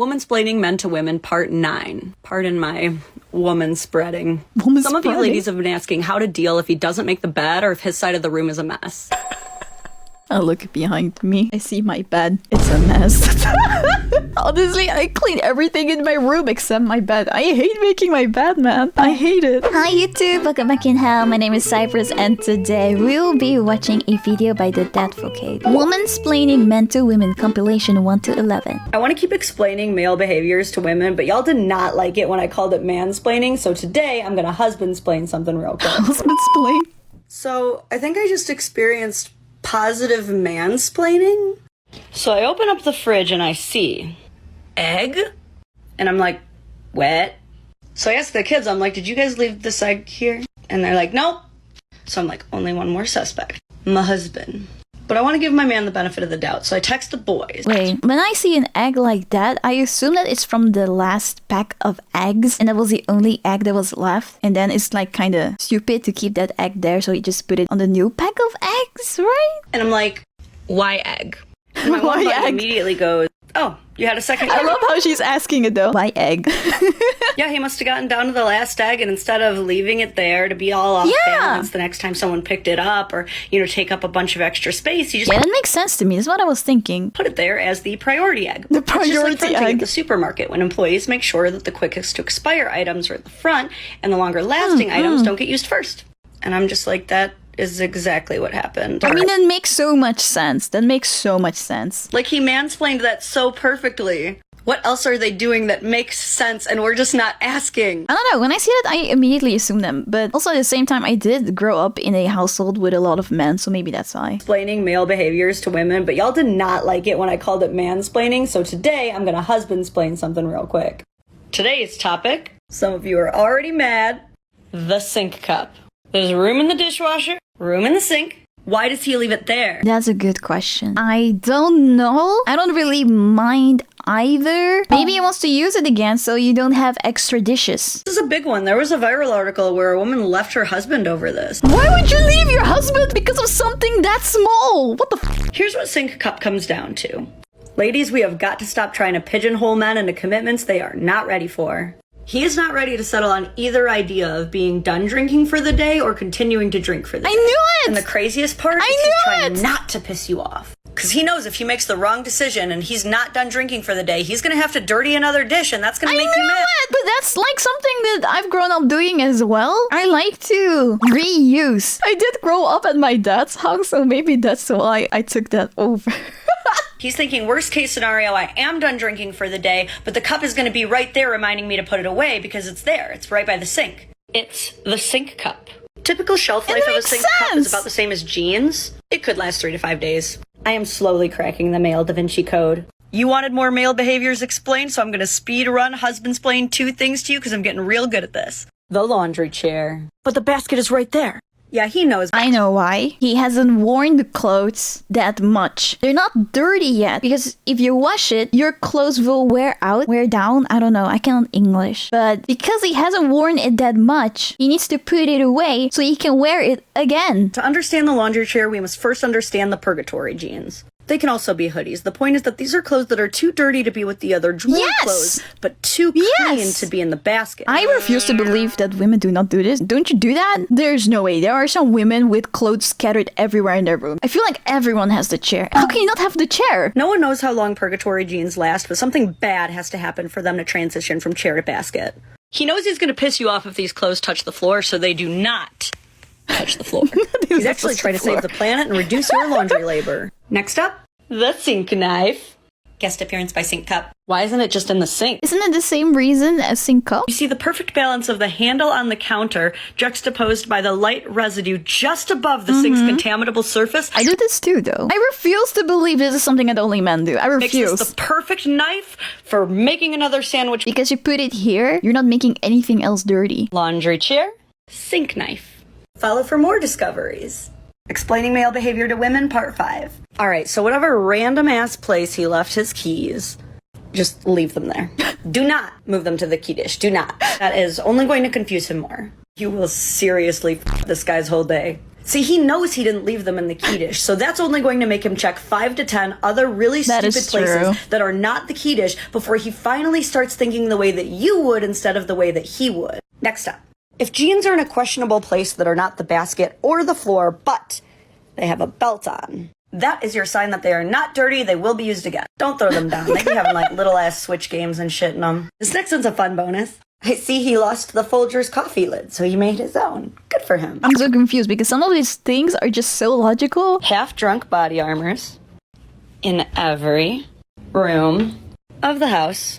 Womansplaining Men to Women, Part 9. Pardon my woman spreading. Some of you ladies have been asking how to deal if he doesn't make the bed or if his side of the room is a mess. I look behind me. I see my bed. It's a mess. Honestly, I clean everything in my room except my bed. I hate making my bed, man. I hate it. Hi YouTube, welcome back in hell. My name is Cypress and today we'll be watching a video by the Dadvocate. Womansplaining Men to Women compilation 1 to 11. I want to keep explaining male behaviors to women, but y'all did not like it when I called it mansplaining, so today I'm gonna husbandsplain something real quick. Husbandsplain? So, I think I just experienced positive mansplaining. So I open up the fridge and I see egg, and I'm like, what? So I ask the kids, I'm like, did you guys leave this egg here? And they're like, nope. So I'm like, only one more suspect, my husband. But I want to give my man the benefit of the doubt, so I text the boys. Wait, when I see an egg like that, I assume that it's from the last pack of eggs, and that was the only egg that was left. And then it's like kind of stupid to keep that egg there, so you just put it on the new pack of eggs, right? And I'm like, why egg? And my one buddy immediately goes, oh, you had a second egg? I love how she's asking it though. Why egg? Yeah, he must have gotten down to the last egg, and instead of leaving it there to be all off balance the next time someone picked it up or, you know, take up a bunch of extra space, he just... Yeah, that makes sense to me. That's what I was thinking. Put it there as the priority egg. The priority it's just like egg. At the supermarket, when employees make sure that the quickest to expire items are at the front and the longer lasting items don't get used first. And I'm just like, that is exactly what happened. I mean, that makes so much sense. That makes so much sense. Like, he mansplained that so perfectly. What else are they doing that makes sense and we're just not asking? I don't know, when I see that, I immediately assume them. But also at the same time, I did grow up in a household with a lot of men, so maybe that's why. Explaining male behaviors to women, but y'all did not like it when I called it mansplaining, so today I'm gonna husbandsplain something real quick. Today's topic, some of you are already mad, the sink cup. There's room in the dishwasher, room in the sink. Why does he leave it there? That's a good question. I don't know. I don't really mind either. Maybe he wants to use it again so you don't have extra dishes. This is a big one. There was a viral article where a woman left her husband over this. Why would you leave your husband because of something that small? What the f? Here's what sink cup comes down to. Ladies, we have got to stop trying to pigeonhole men into commitments they are not ready for. He is not ready to settle on either idea of being done drinking for the day or continuing to drink for the day. I knew it! And the craziest part is he's trying not to piss you off. Because he knows if he makes the wrong decision and he's not done drinking for the day, he's going to have to dirty another dish, and that's going to make you mad. But that's like something that I've grown up doing as well. I like to reuse. I did grow up at my dad's house, so maybe that's why I took that over. He's thinking, worst case scenario, I am done drinking for the day, but the cup is going to be right there reminding me to put it away because it's there. It's right by the sink. It's the sink cup. Typical shelf life of a sink cup is about the same as jeans. It could last 3 to 5 days. I am slowly cracking the male Da Vinci Code. You wanted more male behaviors explained, so I'm going to speed run husbandsplain 2 things to you because I'm getting real good at this. The laundry chair. But the basket is right there. Yeah, he knows. I know why. He hasn't worn the clothes that much. They're not dirty yet, because if you wash it, your clothes will wear down. I don't know, I cannot English. But because he hasn't worn it that much, he needs to put it away so he can wear it again. To understand the laundry chair, we must first understand the purgatory jeans. They can also be hoodies. The point is that these are clothes that are too dirty to be with the other drawer clothes, but too clean to be in the basket. I refuse to believe that women do not do this. Don't you do that? There's no way. There are some women with clothes scattered everywhere in their room. I feel like everyone has the chair. How can you not have the chair? No one knows how long purgatory jeans last, but something bad has to happen for them to transition from chair to basket. He knows he's going to piss you off if these clothes touch the floor, so they do not touch the floor. He's actually trying to save the planet and reduce your laundry labor. Next up, the sink knife. Guest appearance by sink cup. Why isn't it just in the sink? Isn't it the same reason as sink cup? You see the perfect balance of the handle on the counter juxtaposed by the light residue just above the sink's contaminable surface. I do this too, though. I refuse to believe this is something that only men do. I refuse. Makes this the perfect knife for making another sandwich. Because you put it here, you're not making anything else dirty. Laundry chair, sink knife. Follow for more discoveries. Explaining male behavior to women, part 5. Alright, so whatever random ass place he left his keys, just leave them there. Do not move them to the key dish. Do not. That is only going to confuse him more. You will seriously f this guy's whole day. See, he knows he didn't leave them in the key dish, so that's only going to make him check 5 to 10 other really stupid places that are not the key dish before he finally starts thinking the way that you would instead of the way that he would. Next up, if jeans are in a questionable place that are not the basket or the floor, but they have a belt on, that is your sign that they are not dirty. They will be used again. Don't throw them down. They be having like little ass switch games and shit in them. This next one's a fun bonus. I see he lost the Folgers coffee lid, so he made his own. Good for him. I'm so confused because some of these things are just so logical. Half-drunk body armors in every room of the house.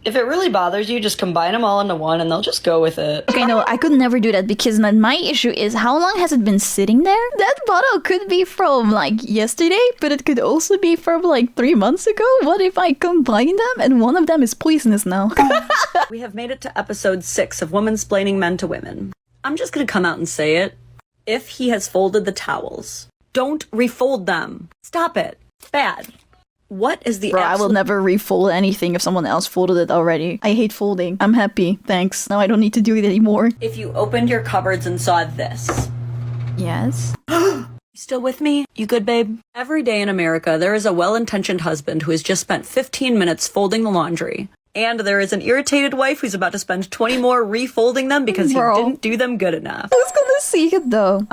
If it really bothers you, just combine them all into one and they'll just go with it. Okay, no, I could never do that because my issue is how long has it been sitting there? That bottle could be from like yesterday, but it could also be from like 3 months ago. What if I combine them and one of them is poisonous now? We have made it to episode 6 of Womansplaining Men to Women. I'm just gonna come out and say it. If he has folded the towels, don't refold them. Stop it. It's bad. What is the I will never refold anything if someone else folded it already. I hate folding. I'm happy. Thanks. Now I don't need to do it anymore. If you opened your cupboards and saw this. Yes. You still with me? You good, babe? Every day in America, there is a well-intentioned husband who has just spent 15 minutes folding the laundry. And there is an irritated wife who's about to spend 20 more refolding them because he didn't do them good enough. Who's gonna see it though?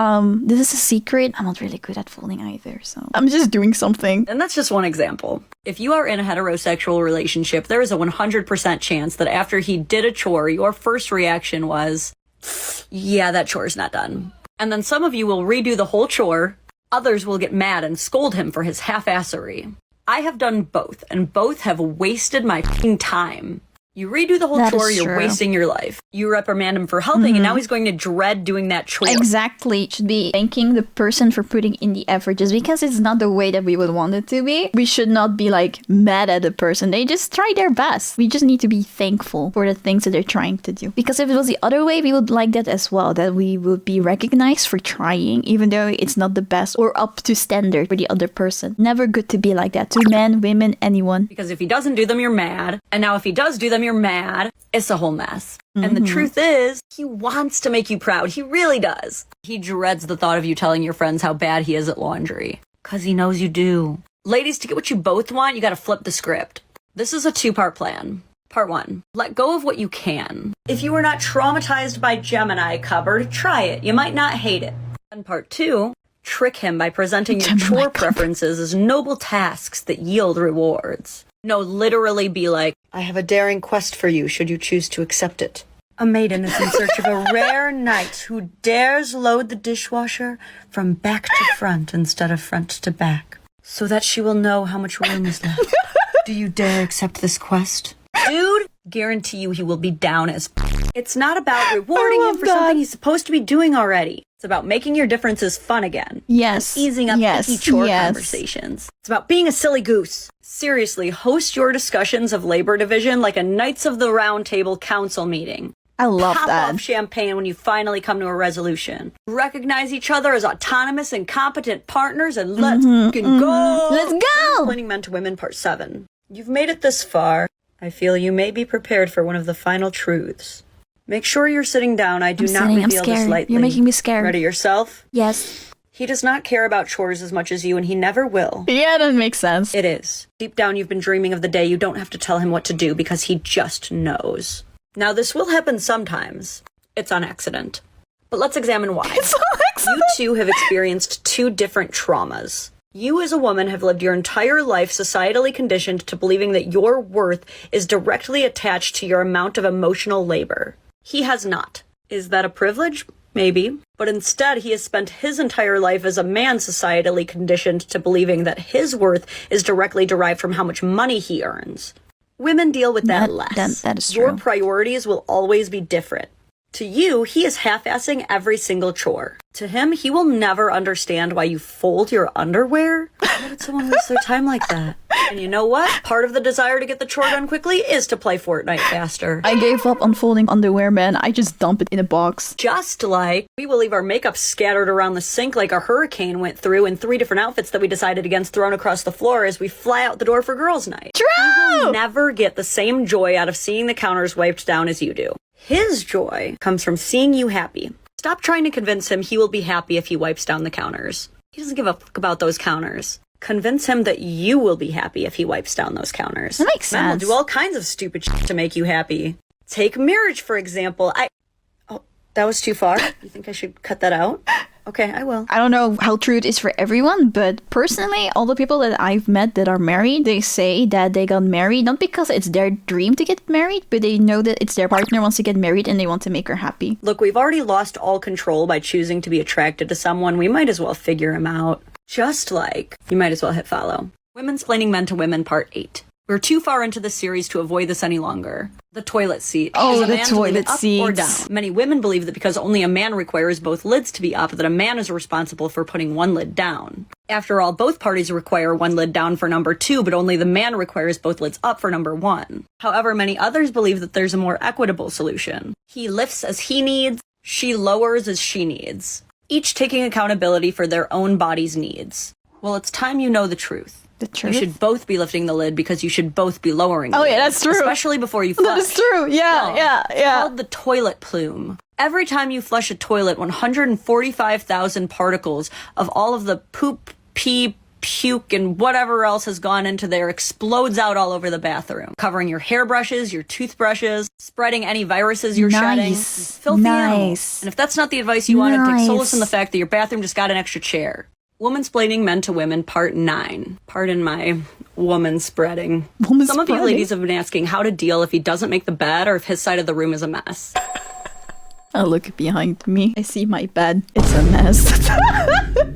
This is a secret. I'm not really good at folding either, so I'm just doing something. And that's just one example. If you are in a heterosexual relationship, there is a 100% chance that after he did a chore, your first reaction was, yeah, that chore's not done. And then some of you will redo the whole chore. Others will get mad and scold him for his half-assery. I have done both, and both have wasted my f***ing time. You redo the whole chore, you're wasting your life. You reprimand him for helping, and now he's going to dread doing that chore. Exactly. Should be thanking the person for putting in the effort just because it's not the way that we would want it to be. We should not be like mad at the person. They just try their best. We just need to be thankful for the things that they're trying to do. Because if it was the other way, we would like that as well. That we would be recognized for trying, even though it's not the best or up to standard for the other person. Never good to be like that to men, women, anyone. Because if he doesn't do them, you're mad. And now if he does do them, you're mad. It's a whole mess. And the truth is, he wants to make you proud. He really does. He dreads the thought of you telling your friends how bad he is at laundry. Because he knows you do. Ladies, to get what you both want, you gotta flip the script. This is a 2-part plan. Part 1. Let go of what you can. If you were not traumatized by Gemini cupboard, try it. You might not hate it. And Part 2. Trick him by presenting your chore preferences as noble tasks that yield rewards. No, literally be like, I have a daring quest for you, should you choose to accept it. A maiden is in search of a rare knight who dares load the dishwasher from back to front instead of front to back, so that she will know how much room is left. Do you dare accept this quest? Dude, guarantee you he will be down as It's not about rewarding him for something he's supposed to be doing already. It's about making your differences fun again. Yes. Easing up icky chore conversations. It's about being a silly goose. Seriously, host your discussions of labor division like a Knights of the Round Table council meeting. I love Pop that. off champagne when you finally come to a resolution. Recognize each other as autonomous and competent partners and let's fucking go! Let's go! Explaining Men to Women Part 7. You've made it this far. I feel you may be prepared for one of the final truths. Make sure you're sitting down. I do not reveal this lightly. You're making me scared. Ready yourself? Yes. He does not care about chores as much as you, and he never will. Yeah, that makes sense. It is. Deep down, you've been dreaming of the day you don't have to tell him what to do because he just knows. Now, this will happen sometimes. It's on accident. But let's examine why. It's on accident. You two have experienced 2 different traumas. You as a woman have lived your entire life societally conditioned to believing that your worth is directly attached to your amount of emotional labor. He has not. Is that a privilege? Maybe. But instead, he has spent his entire life as a man societally conditioned to believing that his worth is directly derived from how much money he earns. Women deal with that less. That is true. Your priorities will always be different. To you, he is half-assing every single chore. To him, he will never understand why you fold your underwear. Why would someone waste their time like that? And you know what? Part of the desire to get the chore done quickly is to play Fortnite faster. I gave up on folding underwear, man. I just dump it in a box. Just like we will leave our makeup scattered around the sink like a hurricane went through in 3 different outfits that we decided against thrown across the floor as we fly out the door for girls' night. True! He will never get the same joy out of seeing the counters wiped down as you do. His joy comes from seeing you happy. Stop trying to convince him he will be happy if he wipes down the counters. He doesn't give a fuck about those counters. Convince him that you will be happy if he wipes down those counters. That makes Men will sense. do all kinds of stupid shit to make you happy. Take marriage, for example. Oh, that was too far. You think I should cut that out? Okay, I will. I don't know how true it is for everyone, but personally, all the people that I've met that are married, they say that they got married not because it's their dream to get married, but they know that it's their partner wants to get married and they want to make her happy. Look, we've already lost all control by choosing to be attracted to someone. We might as well figure him out. Just like, you might as well hit follow. Womansplaining Men to Women, Part 8. We're too far into the series to avoid this any longer. The toilet seat. Oh, Is a the man to leave it toilet up or seats. down? Many women believe that because only a man requires both lids to be up, that a man is responsible for putting one lid down. After all, both parties require one lid down for number 2, but only the man requires both lids up for number 1. However, many others believe that there's a more equitable solution. He lifts as he needs, she lowers as she needs. Each taking accountability for their own body's needs. Well, it's time you know the truth. The truth? You should both be lifting the lid because you should both be lowering the Oh, lid. yeah, that's true. Especially before you flush. That is true. Yeah, Well, yeah. Called the toilet plume. Every time you flush a toilet, 145,000 particles of all of the poop, pee, puke, and whatever else has gone into there explodes out all over the bathroom, covering your hairbrushes, your toothbrushes, spreading any viruses you're shedding. You filthy animals. And if that's not the advice you wanted, take solace in the fact that your bathroom just got an extra chair. Womansplaining Men to Women, Part 9. Pardon my woman spreading. Some of you ladies have been asking how to deal if he doesn't make the bed or if his side of the room is a mess. I look behind me. I see my bed. It's a mess.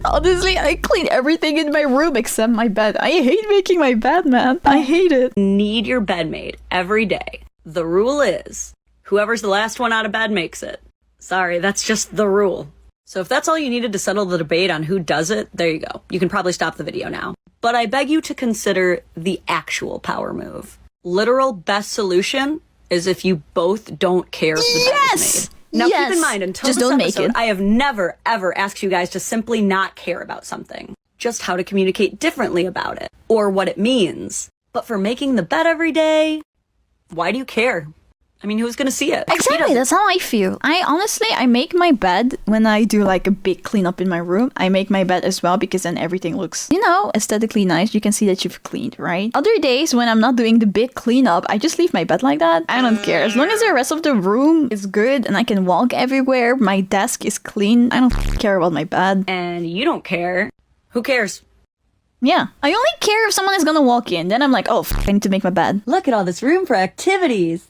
Honestly, I clean everything in my room except my bed. I hate making my bed, man. I hate it. Need your bed made every day. The rule is, whoever's the last one out of bed makes it. Sorry, that's just the rule. So if that's all you needed to settle the debate on who does it, there you go. You can probably stop the video now. But I beg you to consider the actual power move. Literal best solution is if you both don't care if the bed is made. Now keep in mind, until Just this don't make episode, it. I have never, ever asked you guys to simply not care about something. Just how to communicate differently about it, or what it means. But for making the bed every day, why do you care? I mean, who's gonna see it? Exactly, that's how I feel. I make my bed when I do like a big cleanup in my room. I make my bed as well because then everything looks, aesthetically nice. You can see that you've cleaned, right? Other days when I'm not doing the big cleanup, I just leave my bed like that. I don't care. As long as the rest of the room is good and I can walk everywhere, my desk is clean, I don't care about my bed. And you don't care. Who cares? Yeah. I only care if someone is gonna walk in. Then I'm like, oh, I need to make my bed. Look at all this room for activities.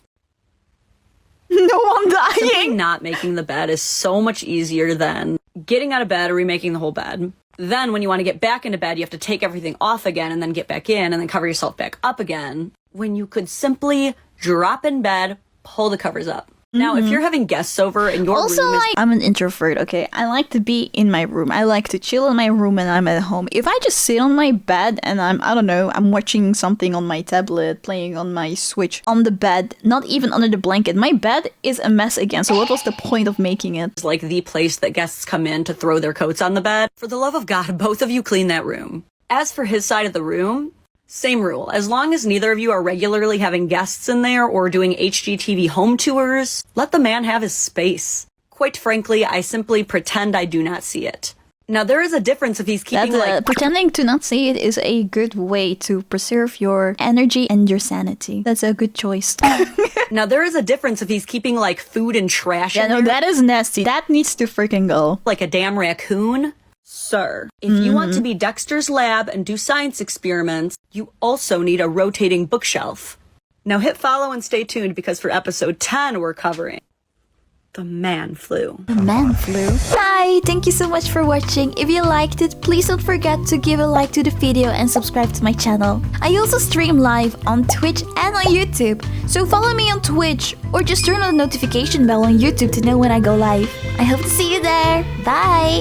No, I'm Simply dying. not making the bed is so much easier than getting out of bed or remaking the whole bed. Then when you want to get back into bed, you have to take everything off again and then get back in and then cover yourself back up again. When you could simply drop in bed, pull the covers up. Now, if you're having guests over and your Also, room is... I'm an introvert, okay? I like to be in my room. I like to chill in my room when I'm at home. If I just sit on my bed and I'm watching something on my tablet, playing on my Switch, on the bed, not even under the blanket, my bed is a mess again. So what was the point of making it? like the place that guests come in to throw their coats on the bed. For the love of God, both of you clean that room. As for his side of the room, same rule. As long as neither of you are regularly having guests in there or doing HGTV home tours, let the man have his space. Quite frankly, I simply pretend I do not see it. Now, there is a difference if he's keeping Pretending to not see it is a good way to preserve your energy and your sanity. That's a good choice. Now, there is a difference if he's keeping like food and trash Yeah, in no, there, that is nasty. That needs to freaking go. like a damn raccoon. Sir, if you want to be Dexter's Lab and do science experiments, you also need a rotating bookshelf. Now hit follow and stay tuned because for episode 10 we're covering the man flu. The man flu. Hi, thank you so much for watching. If you liked it, please don't forget to give a like to the video and subscribe to my channel. I also stream live on Twitch and on YouTube, so follow me on Twitch or just turn on the notification bell on YouTube to know when I go live. I hope to see you there. Bye!